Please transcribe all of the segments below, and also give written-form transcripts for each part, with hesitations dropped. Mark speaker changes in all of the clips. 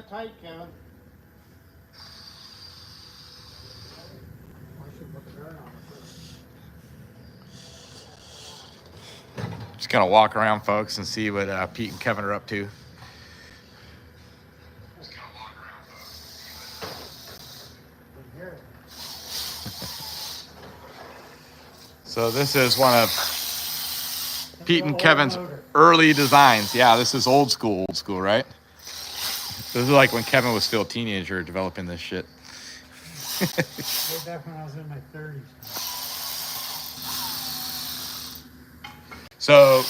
Speaker 1: that tight, Kevin. I should put the bearing on it first.
Speaker 2: Just gonna walk around, folks, and see what Pete and Kevin are up to. So this is one of Pete and Kevin's early designs. Yeah, this is old school, right? This is like when Kevin was still a teenager developing this shit.
Speaker 1: I did that when I was in my 30s.
Speaker 2: So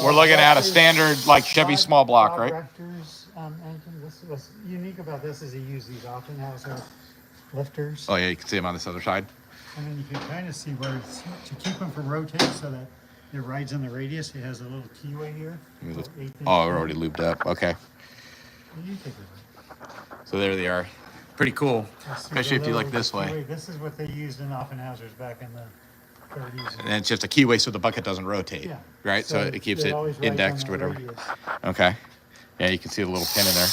Speaker 2: we're looking at a standard like Chevy small block, right?
Speaker 1: Rector's engine. What's unique about this is he used these Offenhauser lifters.
Speaker 2: Oh yeah, you can see them on this other side.
Speaker 1: And then you can kind of see where it's to keep them from rotating so that it rides in the radius. It has a little keyway here.
Speaker 2: Oh, we're already lubed up. Okay.
Speaker 1: You take it.
Speaker 2: So there they are. Pretty cool, especially if you look this way.
Speaker 1: This is what they used in Offenhausers back in the 30s.
Speaker 2: And it's just a keyway so the bucket doesn't rotate,
Speaker 1: yeah.
Speaker 2: right? So it keeps it indexed, whatever.
Speaker 1: Radius.
Speaker 2: Okay. Yeah, you can see the little pin in there.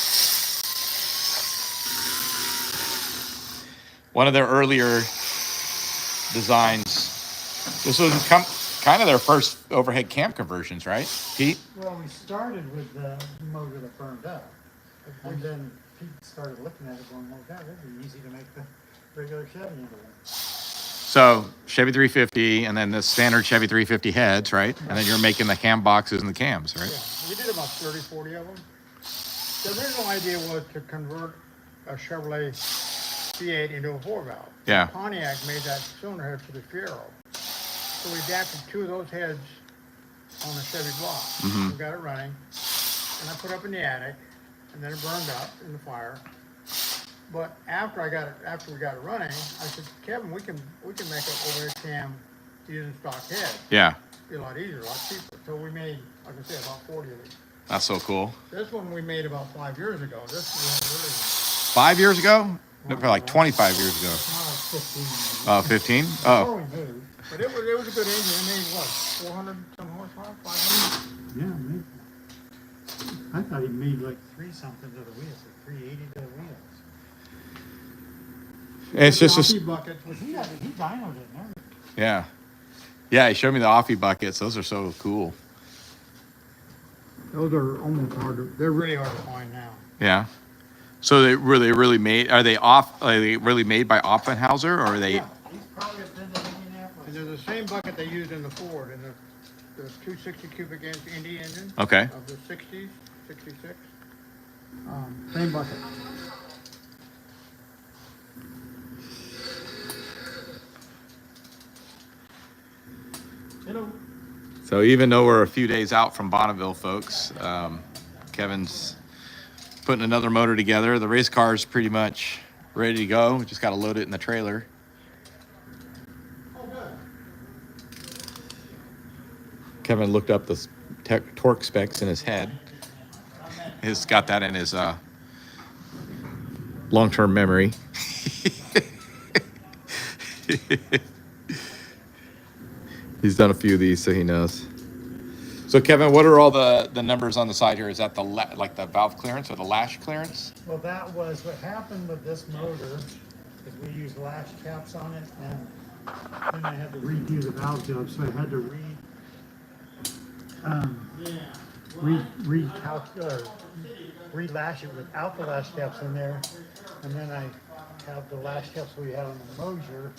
Speaker 2: One of their earlier designs. This was kind of their first overhead cam conversions, right, Pete?
Speaker 1: Well, we started with the motor that burned up. And then Pete started looking at it going, well, God, that'd be easy to make the regular Chevy into one.
Speaker 2: So Chevy 350 and then the standard Chevy 350 heads, right? And then you're making the cam boxes and the cams, right?
Speaker 1: Yeah, we did about 30, 40 of them. The original idea was to convert a Chevrolet C8 into a 4-valve.
Speaker 2: Yeah.
Speaker 1: Pontiac made that cylinder head for the Fiero. So we adapted 2 of those heads on the Chevy block.
Speaker 2: Mm-hmm.
Speaker 1: We got it running, and I put it up in the attic, and then it burned up in the fire. But after we got it running, I said, Kevin, we can make an overhead cam using stock head.
Speaker 2: Yeah.
Speaker 1: It'd be a lot easier, a lot cheaper. So we made, like I said, about 40 of these.
Speaker 2: That's so cool.
Speaker 1: This one we made about 5 years ago. This was
Speaker 2: 5 years ago? No, probably like 25 years ago.
Speaker 1: 15.
Speaker 2: 15?
Speaker 1: Before
Speaker 2: Oh.
Speaker 1: we moved. But it was a good engine. It made what, 400 some horsepower, 500? Yeah, maybe. I thought he made like 3 something to the wheels, like 380 to the wheels.
Speaker 2: It's just
Speaker 1: a bucket. He dynoed it and everything.
Speaker 2: Yeah. Yeah, he showed me the offie buckets. Those are so cool.
Speaker 1: Those are almost they're really hard to find now.
Speaker 2: Yeah. So they really made, are they really made by Offenhauser or are they?
Speaker 1: Yeah, he's probably been to Indianapolis. And they're the same bucket they used in the Ford, in the 260 cubic inch Indy engine.
Speaker 2: Okay.
Speaker 1: Of the 60s, 66. Same bucket. Hello.
Speaker 2: So even though we're a few days out from Bonneville, folks, Kevin's putting another motor together. The race car is pretty much ready to go. We just got to load it in the trailer.
Speaker 1: Oh, good.
Speaker 2: Kevin looked up the torque specs in his head. He's got that in his long-term memory. He's done a few of these, so he knows. So Kevin, what are all the numbers on the side here? Is that like the valve clearance or the lash clearance?
Speaker 1: Well, that was what happened with this motor, is we used lash caps on it, and then I had to redo the valve job, so I had to relash it without the lash caps in there, and then I have the lash caps we had on the Mosier,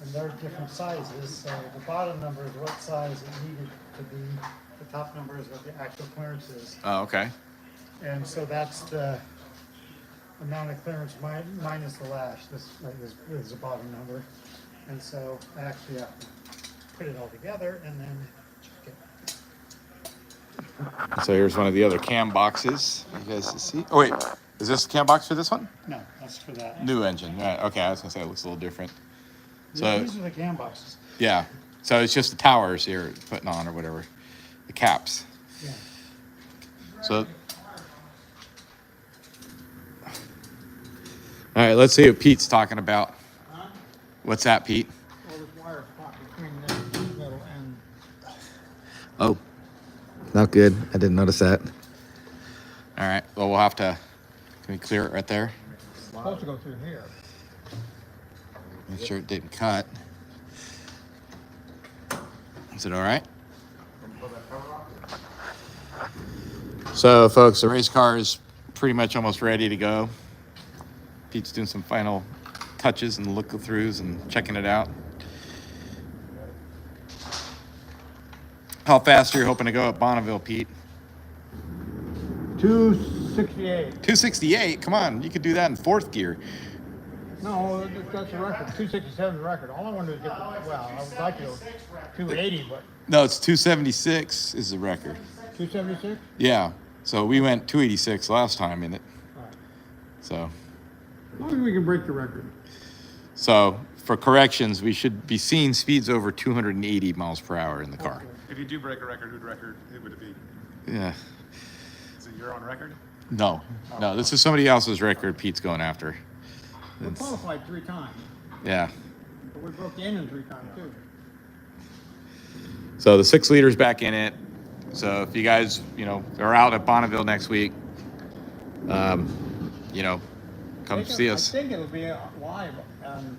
Speaker 1: and they're different sizes. So the bottom number is what size it needed to be. The top number is what the actual clearance is.
Speaker 2: Oh, okay.
Speaker 1: And so that's the amount of clearance minus the lash. This is the bottom number. And so I actually have to put it all together and then check it.
Speaker 2: So here's one of the other cam boxes. You guys see? Oh wait, is this the cam box for this one?
Speaker 1: No, that's for that.
Speaker 2: New engine. Right. Okay, I was gonna say it looks a little different.
Speaker 1: Yeah, these are the cam boxes.
Speaker 2: Yeah. So it's just the towers you're putting on or whatever. The caps.
Speaker 1: Yeah.
Speaker 2: So, all right, let's see what Pete's talking about.
Speaker 1: Huh?
Speaker 2: What's that, Pete?
Speaker 1: Well, this wire is caught between the metal and...
Speaker 2: Oh, not good. I didn't notice that. All right. Well, but we'll have to. Can we clear it right there?
Speaker 3: It's supposed to go through here.
Speaker 2: Make sure it didn't cut. Is it all right? So, folks, the race car is pretty much almost ready to go. Pete's doing some final touches and look-throughs and checking it out. How fast are you hoping to go at Bonneville, Pete?
Speaker 3: 268.
Speaker 2: 268? Come on, you could do that in fourth gear.
Speaker 3: No, that's a record. 267 is a record. All I want to do is get the, well, I would like to go 280, but
Speaker 2: No, it's 276 is the record.
Speaker 3: 276?
Speaker 2: Yeah, so we went 286 last time in it.
Speaker 3: Right.
Speaker 2: So,
Speaker 3: As long as we can break the record.
Speaker 2: so for corrections, we should be seeing speeds over 280 miles per hour in the car.
Speaker 4: If you do break a record, whose record would it be?
Speaker 2: Yeah.
Speaker 4: Is it your own record?
Speaker 2: No, this is somebody else's record Pete's going after.
Speaker 3: We qualified 3 times,
Speaker 2: Yeah.
Speaker 3: but we broke the engine 3 times too.
Speaker 2: So the 6 liters back in it. So if you guys, are out at Bonneville next week, come see us.
Speaker 3: I think it'll be live on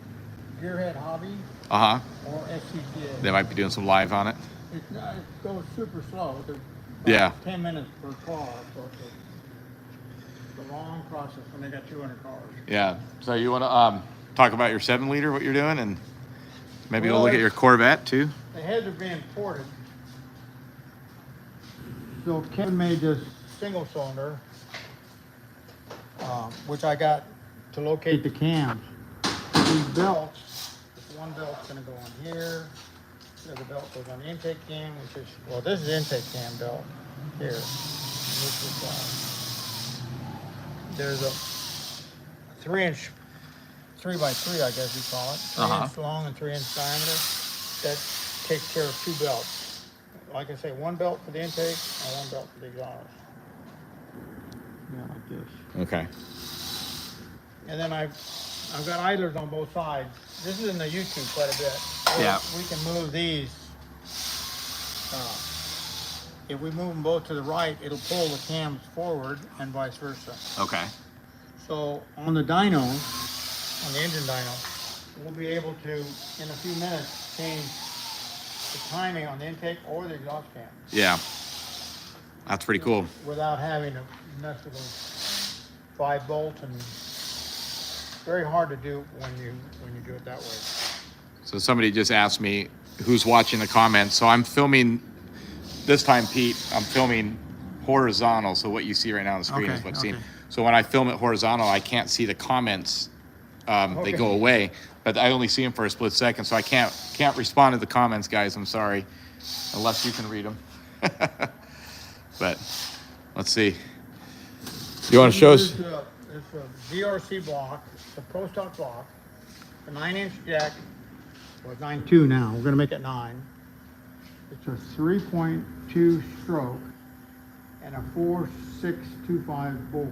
Speaker 3: Gearhead Hobby
Speaker 2: Uh-huh.
Speaker 3: or SCCA.
Speaker 2: They might be doing some live on it.
Speaker 3: It goes super slow. They're about
Speaker 2: Yeah.
Speaker 3: 10 minutes per car, so it's a long process when they got 200 cars.
Speaker 2: Yeah. So you want to talk about your 7 liter, what you're doing, and maybe we'll
Speaker 3: Well,
Speaker 2: look at your Corvette too.
Speaker 3: The heads are being ported. So Kevin made this single cylinder, which I got to locate the cams. These belts, this one belt's gonna go on here. The other belt goes on the intake cam, which is, well, this is intake cam belt here. And this is, there's a 3-inch, 3x3, I guess you call it, 3-inch long and 3-inch diameter. That takes care of 2 belts. Like I say, 1 belt for the intake and 1 belt for the exhaust. Yeah, like this.
Speaker 2: Okay.
Speaker 3: And then I've got idlers on both sides. This is in the YouTube quite a bit.
Speaker 2: Yeah.
Speaker 3: We can move these. If we move them both to the right, it'll pull the cams forward and vice versa.
Speaker 2: Okay.
Speaker 3: So on the dyno, on the engine dyno, we'll be able to, in a few minutes, change the timing on the intake or the exhaust cam
Speaker 2: Yeah. That's pretty cool.
Speaker 3: without having to mess with those 5 bolts, and very hard to do when you do it that way.
Speaker 2: So somebody just asked me who's watching the comments. So I'm filming this time, Pete. I'm filming horizontal. So what you see right now on the screen is what's seen. So when I film it horizontal, I can't see the comments. They go away, but I only see them for a split second. So I can't respond to the comments, guys. I'm sorry, unless you can read them. But let's see. You want to show us?
Speaker 3: It's a DRC block. It's a Pro Stock block. A 9-inch jack. Well, it's 9.2 now. We're going to make it 9. It's a 3.2 stroke and a 4.625 bore,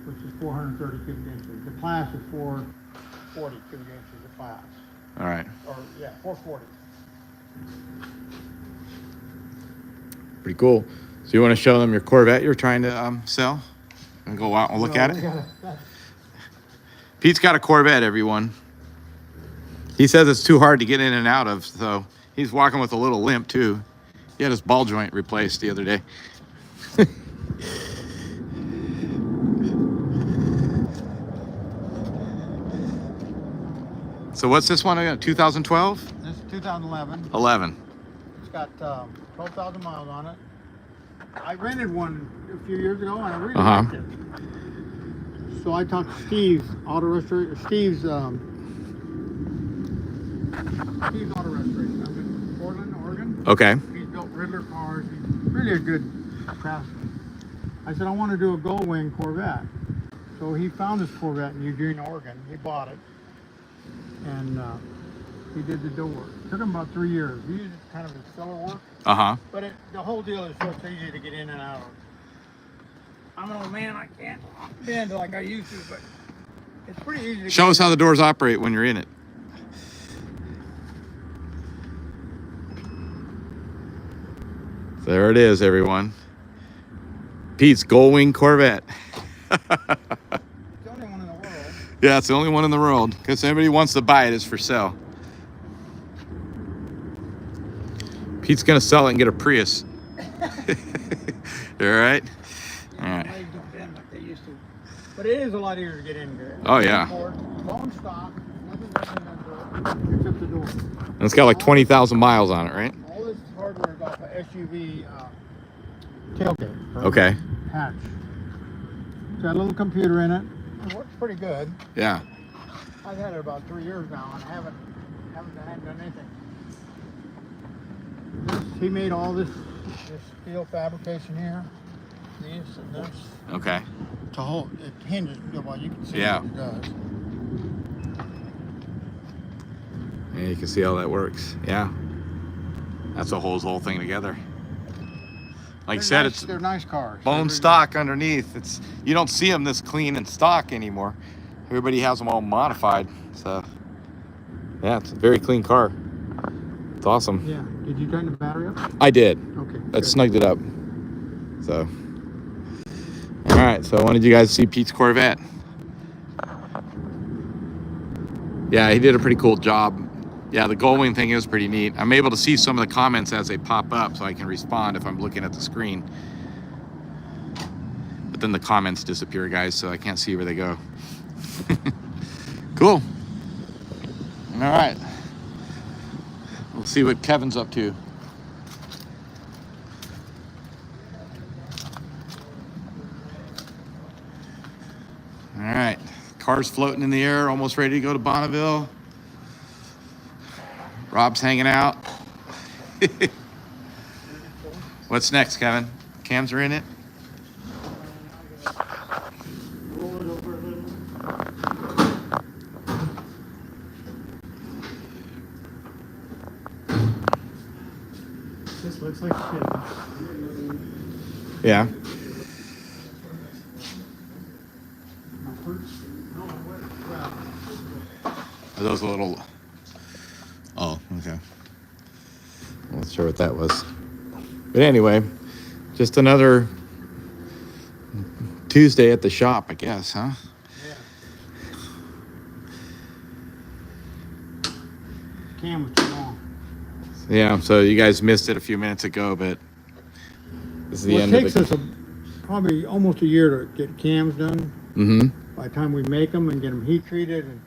Speaker 3: which is 430 cubic inches. The class is 440 cubic inches, the class.
Speaker 2: All right.
Speaker 3: Or, yeah, 440.
Speaker 2: Pretty cool. So you want to show them your Corvette you're trying to sell? And go out and look at it? Pete's got a Corvette, everyone. He says it's too hard to get in and out of, so he's walking with a little limp too. He had his ball joint replaced the other day. So what's this one again? 2012?
Speaker 3: This is 2011.
Speaker 2: 11.
Speaker 3: It's got 12,000 miles on it. I rented one a few years ago and I really liked it. So I talked to Steve's Auto Restoration. Steve's Auto Restoration. I'm in Portland, Oregon.
Speaker 2: Okay.
Speaker 3: He's built Riddler cars. He's really a good craftsman. I said, I want to do a gullwing Corvette. So he found this Corvette in Eugene, Oregon. He bought it. And he did the door. It took him about 3 years. He used kind of as filler work. But the whole deal is so easy to get in and out of. I'm an old man, I can't bend like I used to, but it's pretty easy to
Speaker 2: Show us how the doors operate when you're in it. There it is, everyone. Pete's gullwing Corvette.
Speaker 3: It's the only one in the world.
Speaker 2: Yeah, it's the only one in the world. Because anybody wants to buy it, it's for sale. Pete's gonna sell it and get a Prius. You all right? All right.
Speaker 3: Legs don't bend like they used to. But it is a lot easier to get in here.
Speaker 2: Oh, yeah.
Speaker 3: Bone stock, nothing except the door.
Speaker 2: And it's got like 20,000 miles on it, right?
Speaker 3: All this hardware is off a SUV tailgate. Right?
Speaker 2: Okay.
Speaker 3: Hatch. It's got a little computer in it. It works pretty good.
Speaker 2: Yeah.
Speaker 3: I've had it about 3 years now and haven't done anything. He made all this steel fabrication here. These and this.
Speaker 2: Okay.
Speaker 3: To hold it hinges. Well, you can see
Speaker 2: Yeah.
Speaker 3: what it does.
Speaker 2: Yeah, you can see how that works. Yeah. That's what holds the whole thing together. Like I said, it's
Speaker 3: they're nice cars.
Speaker 2: bone stock underneath. It's you don't see them this clean and stock anymore. Everybody has them all modified. So yeah, it's a very clean car. It's awesome.
Speaker 3: Yeah. Did you tighten the battery up?
Speaker 2: I did.
Speaker 3: Okay.
Speaker 2: That snugged it up. So all right. So I wanted you guys to see Pete's Corvette. Yeah, he did a pretty cool job. Yeah, the gullwing thing is pretty neat. I'm able to see some of the comments as they pop up, so I can respond if I'm looking at the screen. But then the comments disappear, guys, so I can't see where they go. Cool. All right. We'll see what Kevin's up to. All right. Car's floating in the air, almost ready to go to Bonneville. Rob's hanging out. What's next, Kevin? Cams are in it?
Speaker 1: Roll it over a little. This looks like shit.
Speaker 2: Yeah. Are those a little... Oh, okay. I'm not sure what that was. But anyway, just another Tuesday at the shop, I guess, huh?
Speaker 3: Yeah. Cam was too long.
Speaker 2: Yeah, so you guys missed it a few minutes ago, but this is the
Speaker 3: Well,
Speaker 2: end
Speaker 3: it
Speaker 2: of
Speaker 3: takes
Speaker 2: the...
Speaker 3: us probably almost a year to get cams done.
Speaker 2: Mm-hmm.
Speaker 3: By the time we make them and get them heat treated and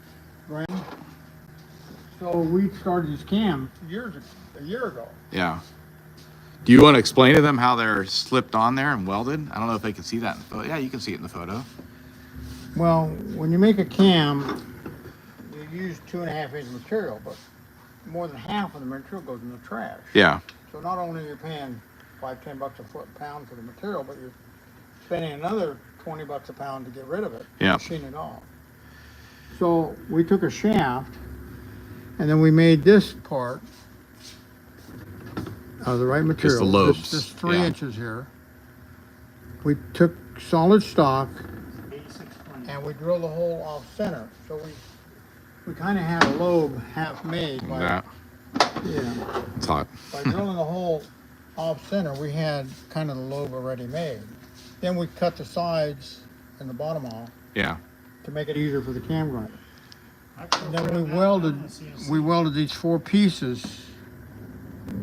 Speaker 3: ground. So we started these cams a year ago.
Speaker 2: Yeah. Do you want to explain to them how they're slipped on there and welded? I don't know if they can see that in the photo. Yeah, you can see it in the photo.
Speaker 3: Well, when you make a cam, you use 2.5 inch material, but more than half of the material goes in the trash.
Speaker 2: Yeah.
Speaker 3: So not only are you paying $5-10 a pound for the material, but you're spending another $20 a pound to get rid of it.
Speaker 2: Yeah.
Speaker 3: Machine it off. So we took a shaft, and then we made this part out of the right material.
Speaker 2: Just the lobes.
Speaker 3: This 3
Speaker 2: Yeah.
Speaker 3: inches here. We took solid stock
Speaker 1: 8620.
Speaker 3: and we drilled the hole off center. So we kind of had a lobe half made by,
Speaker 2: That.
Speaker 3: yeah,
Speaker 2: It's hot.
Speaker 3: by drilling the hole off center. We had kind of the lobe already made. Then we cut the sides and the bottom off
Speaker 2: Yeah.
Speaker 3: to make it easier for the cam grinder. And then we welded these 4 pieces.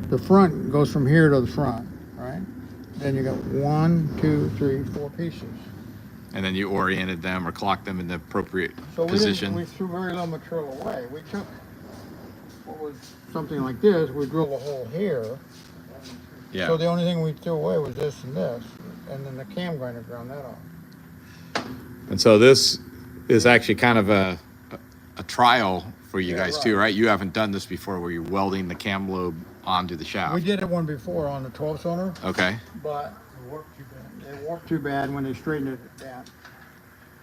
Speaker 3: The front goes from here to the front, right? Then you got 1, 2, 3, 4 pieces.
Speaker 2: And then you oriented them or clocked them in the appropriate
Speaker 3: So
Speaker 2: position.
Speaker 3: we threw very little material away. We took what was something like this, we drilled a hole here.
Speaker 2: Yeah.
Speaker 3: So the only thing we threw away was this and this, and then the cam grinder ground that off.
Speaker 2: And so this is actually kind of a trial for you guys too, right? You haven't done this before where you're welding the cam lobe onto the shaft.
Speaker 3: We did it one before on the 12 cylinder,
Speaker 2: Okay.
Speaker 3: but
Speaker 1: It worked too bad.
Speaker 3: it worked too bad when they straightened it down.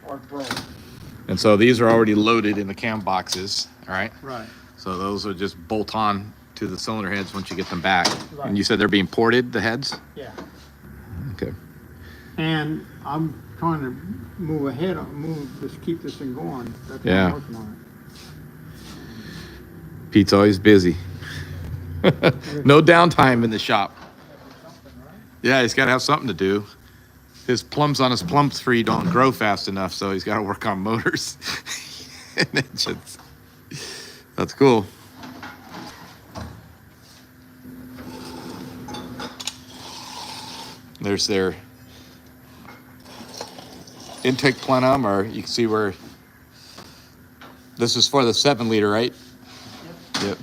Speaker 3: Or it broke.
Speaker 2: And so these are already loaded in the cam boxes, all right?
Speaker 3: Right.
Speaker 2: So those will just bolt on to the cylinder heads once you get them back.
Speaker 3: Right.
Speaker 2: And you said they're being ported, the heads?
Speaker 3: Yeah.
Speaker 2: Okay.
Speaker 3: And I'm trying to move ahead, just keep this thing going. That's why
Speaker 2: Yeah.
Speaker 3: I'm working on
Speaker 2: Pete's always busy. No downtime in the shop. Yeah, he's got to have something to do. his plums on his plum tree don't grow fast enough, so he's got to work on motors and engines. That's cool. There's their intake plenum, or you can see where this is for the 7-liter, right? Yep.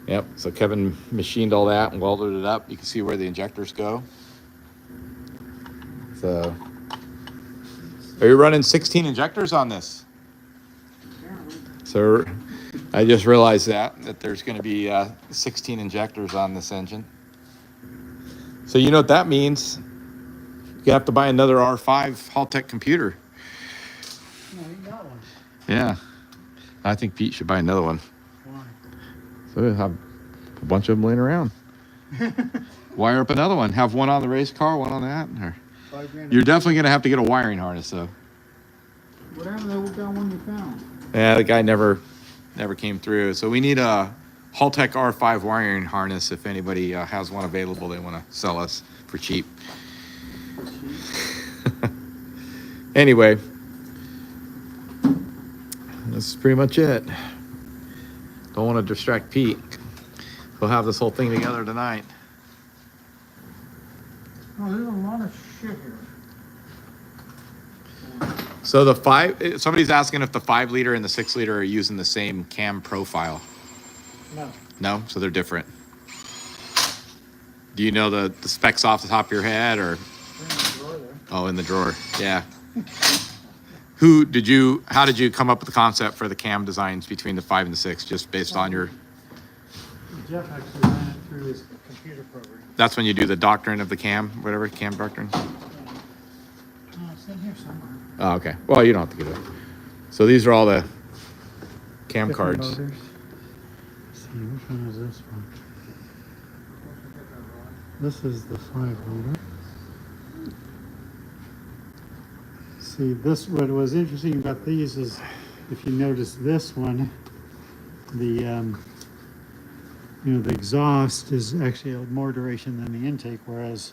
Speaker 2: Yep. So Kevin machined all that and welded it up. You can see where the injectors go. So, are you running 16 injectors on this? So, I just realized that there's going to be 16 injectors on this engine. So you know what that means? You have to buy another R5 Haltech computer.
Speaker 1: No, you got one.
Speaker 2: Yeah, I think Pete should buy another one.
Speaker 1: Why?
Speaker 2: So we'll have a bunch of them laying around. Wire up another one. Have one on the race car, one on that. Or
Speaker 3: $5 grand.
Speaker 2: you're definitely going to have to get a wiring harness, though.
Speaker 3: Whatever that one you found.
Speaker 2: Yeah, the guy never came through. So we need a Haltech R5 wiring harness. If anybody has one available, they want to sell us for cheap. Anyway, that's pretty much it. Don't want to distract Pete. We'll have this whole thing together tonight.
Speaker 3: Oh, there's a lot of shit here.
Speaker 2: So somebody's asking if the 5-liter and the 6-liter are using the same cam profile.
Speaker 1: No.
Speaker 2: No, so they're different. Do you know the specs off the top of your head, or? Oh, in the drawer. Yeah. How did you come up with the concept for the cam designs between the 5 and the 6, just based on your?
Speaker 1: Jeff actually ran it through his computer program.
Speaker 2: That's when you do the doctrine of the cam, whatever, cam doctrine?
Speaker 1: Oh, it's in here somewhere.
Speaker 2: Oh, okay. Well, you don't have to get it. So these are all the cam
Speaker 1: Different
Speaker 2: cards.
Speaker 1: motors. Let's see, which one is this one? This is the 5-liter. See, what was interesting about these is, if you notice this one, the the exhaust is actually more duration than the intake, whereas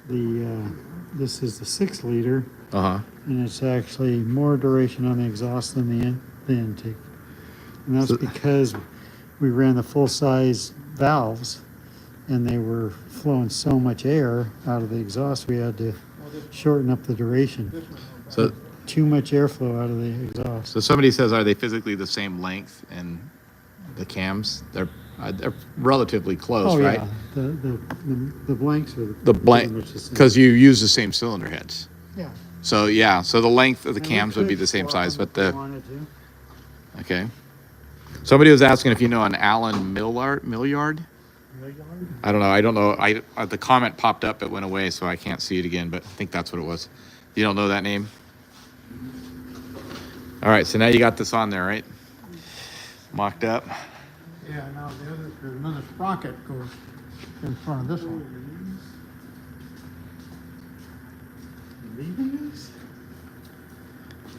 Speaker 1: this is the 6-liter, and it's actually more duration on the exhaust than the intake, and that's because we ran the full-size valves, and they were flowing so much air out of the exhaust, we had to shorten up the duration.
Speaker 2: So
Speaker 1: Too much airflow out of the exhaust.
Speaker 2: So somebody says, are they physically the same length in the cams? They're relatively close, right?
Speaker 1: Yeah, the blanks are
Speaker 2: The blank,
Speaker 1: pretty much the same.
Speaker 2: because you use the same cylinder heads.
Speaker 1: Yeah.
Speaker 2: So yeah, so the length of the
Speaker 1: And we
Speaker 2: cams would be
Speaker 1: could
Speaker 2: the same
Speaker 1: swap
Speaker 2: size,
Speaker 1: them
Speaker 2: but
Speaker 1: if we wanted to.
Speaker 2: okay. Somebody was asking if you know an Alan Millyard. I don't know. The comment popped up, it went away, so I can't see it again. But I think that's what it was. You don't know that name? All right, so now you got this on there, right? Mocked up.
Speaker 3: Yeah, now there's another sprocket goes in front of this one.
Speaker 1: Leaving this?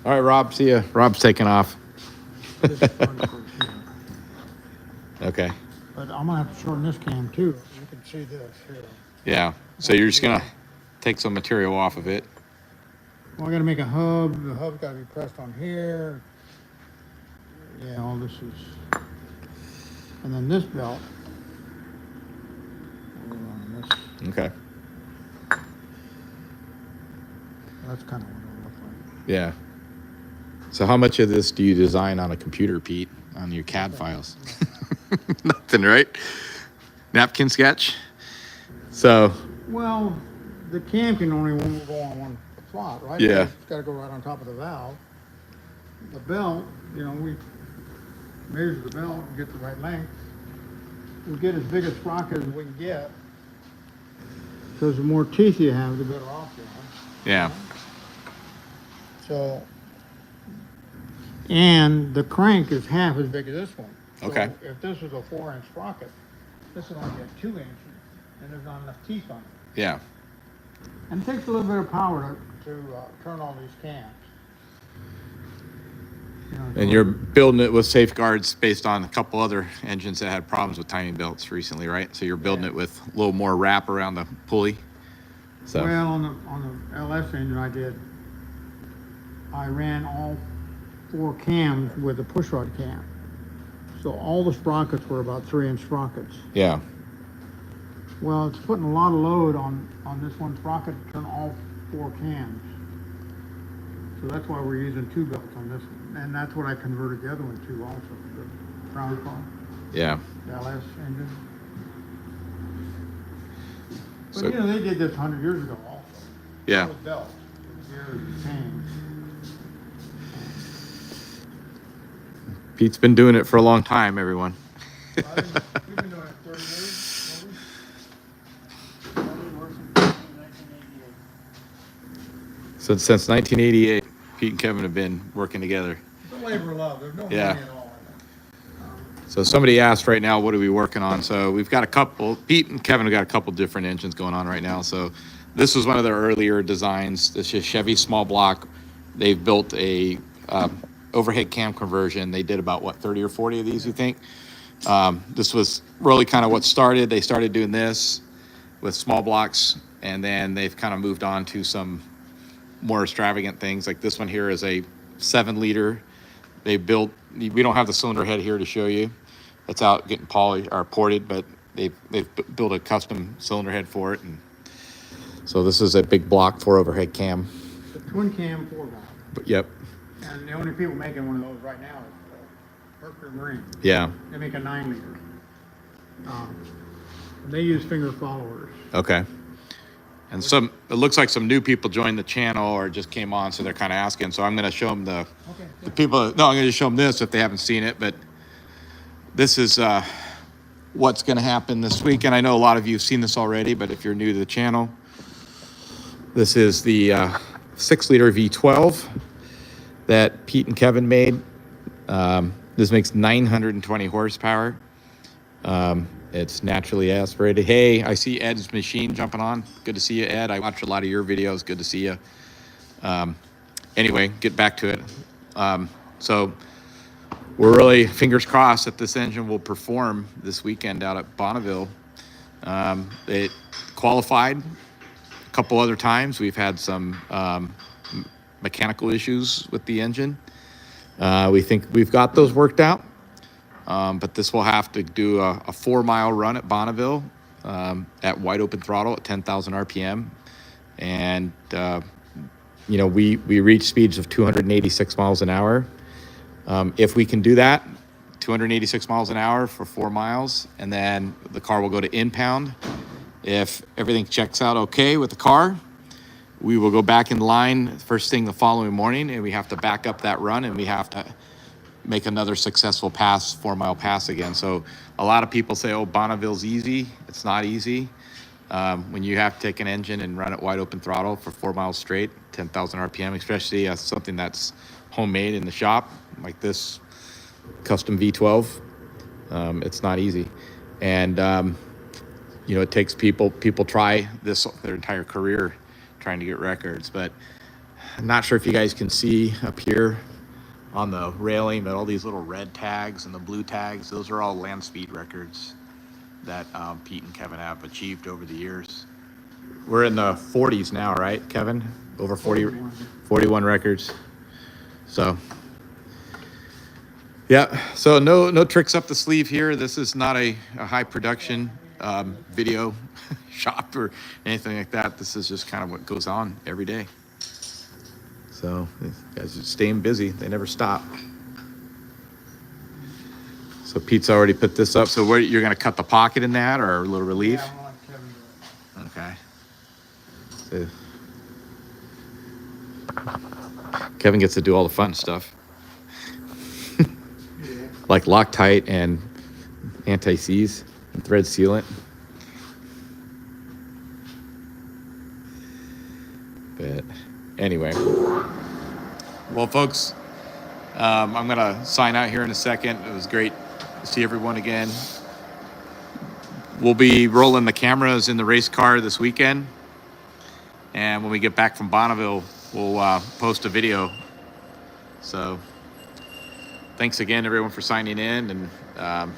Speaker 2: All right, Rob. See ya. Rob's taking off.
Speaker 3: This is front goes here.
Speaker 2: Okay.
Speaker 3: But I'm gonna have to shorten this cam too. You can see this here.
Speaker 2: Yeah. So you're just gonna take some material off of it.
Speaker 3: Well, I gotta make a hub. The hub's gotta be pressed on here. Yeah, all this is. And then this belt. will go on this.
Speaker 2: Okay.
Speaker 3: That's kind of what it'll look like.
Speaker 2: Yeah. So how much of this do you design on a computer, Pete, on your CAD files? Nothing, right? Napkin sketch. So.
Speaker 3: Well, the cam can only go on one slot, right?
Speaker 2: Yeah.
Speaker 3: It's got to go right on top of the valve. The belt, we measure the belt and get the right length. We get as big a sprocket as we can get. Because the more teeth you have, the better off you are.
Speaker 2: Yeah.
Speaker 3: So, and the crank is half as big as this one. So
Speaker 2: Okay.
Speaker 3: if this is a 4-inch sprocket, this will only get 2 inches, and there's not enough teeth on it.
Speaker 2: Yeah.
Speaker 3: And it takes a little bit of power to turn all these cams. know,
Speaker 2: And you're building it with safeguards based on a couple other engines that had problems with timing belts recently, right? So you're building it with a little more wrap around the pulley. So
Speaker 3: well, on the LS engine I ran all 4 cams with a pushrod cam. So all the sprockets were about 3-inch sprockets.
Speaker 2: yeah,
Speaker 3: Well, it's putting a lot of load on this one sprocket to turn all 4 cams. So that's why we're using 2 belts on this one. And that's what I converted the other one to also, the Brown car,
Speaker 2: yeah.
Speaker 3: the LS engine. But
Speaker 2: So-
Speaker 3: you know, they did this 100 years ago also.
Speaker 2: Yeah.
Speaker 3: With belts, the gears, the chains.
Speaker 2: Pete's been doing it for a long time, everyone.
Speaker 3: You've been doing it 30 years, maybe?
Speaker 1: I've been working since 1988.
Speaker 2: So since 1988, Pete and Kevin have been working together.
Speaker 3: It's a labor of love, there's no money
Speaker 2: Yeah.
Speaker 3: at all in it.
Speaker 2: So somebody asked right now, what are we working on? So we've got a couple, Pete and Kevin have got a couple different engines going on right now. So this was one of their earlier designs. This is Chevy small block. They've built a overhead cam conversion. They did about, what, 30 or 40 of these, you think? This was really kind of what started. They started doing this with small blocks, and then they've kind of moved on to some more extravagant things. Like this one here is a 7-liter. They built, we don't have the cylinder head here to show you. It's out getting polished or ported, but they've built a custom cylinder head for it. And so this is a big block for overhead cam.
Speaker 3: The twin cam 4-valve.
Speaker 2: But yep,
Speaker 3: And the only people making one of those right now is Mercury Marine.
Speaker 2: yeah,
Speaker 3: They make a 9-liter. They use finger followers.
Speaker 2: okay. And it looks like some new people joined the channel or just came on, so they're kind of asking. So I'm going to show them the people. No, I'm going to show them this if they haven't seen it. But this is what's going to happen this week. And I know a lot of you have seen this already, but if you're new to the channel, this is the 6-liter V12 that Pete and Kevin made. This makes 920 horsepower. It's naturally aspirated. Hey, I see Ed's machine jumping on. Good to see you, Ed. I watch a lot of your videos. Good to see you. Anyway, get back to it. So we're really fingers crossed that this engine will perform this weekend out at Bonneville. It qualified a couple other times. We've had some mechanical issues with the engine. We think we've got those worked out. But this will have to do a 4-mile run at Bonneville at wide open throttle at 10,000 RPM. And, you know, we reach speeds of 286 miles an hour. If we can do that, 286 miles an hour for 4 miles, and then the car will go to impound. If everything checks out okay with the car, we will go back in line first thing the following morning, and we have to back up that run, and we have to make another successful pass, 4-mile pass again. So a lot of people say, oh, Bonneville's easy. It's not easy. When you have to take an engine and run it wide open throttle for 4 miles straight, 10,000 RPM, especially something that's homemade in the shop, like this custom V12, it's not easy. And, you know, it takes people try this their entire career trying to get records. But I'm not sure if you guys can see up here on the railing, but all these little red tags and the blue tags, those are all land speed records that Pete and Kevin have achieved over the years. We're in the 40s now, right, Kevin? Over 41 records. So, yeah, so no tricks up the sleeve here. This is not a high production video shop or anything like that. This is just kind of what goes on every day. So these guys are staying busy. They never stop. So Pete's already put this up. So you're going to cut the pocket in that, or a little relief?
Speaker 3: Yeah, I'm gonna let Kevin do it.
Speaker 2: Okay. So Kevin gets to do all the fun stuff. Like Loctite and anti-seize and thread sealant. But anyway. Well, folks, I'm going to sign out here in a second. It was great to see everyone again. We'll be rolling the cameras in the race car this weekend. And when we get back from Bonneville, we'll post a video. So thanks again, everyone, for signing in. And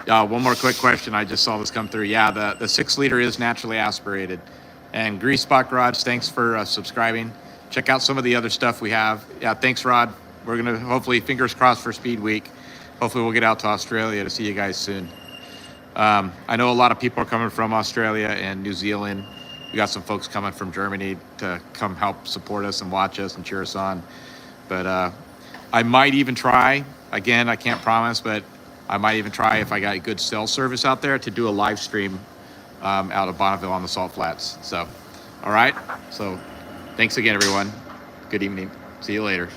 Speaker 2: one more quick question. I just saw this come through. Yeah, the 6-liter is naturally aspirated. And Grease Spot Garage, thanks for subscribing. Check out some of the other stuff we have. Yeah, thanks, Rod. We're going to hopefully, fingers crossed for Speed Week. Hopefully we'll get out to Australia to see you guys soon. I know a lot of people are coming from Australia and New Zealand. We got some folks coming from Germany to come help support us and watch us and cheer us on. But I might even try, again, I can't promise, but I might even try, if I got good cell service out there, to do a live stream out of Bonneville on the Salt Flats. So, all right. So thanks again, everyone. Good evening. See you later.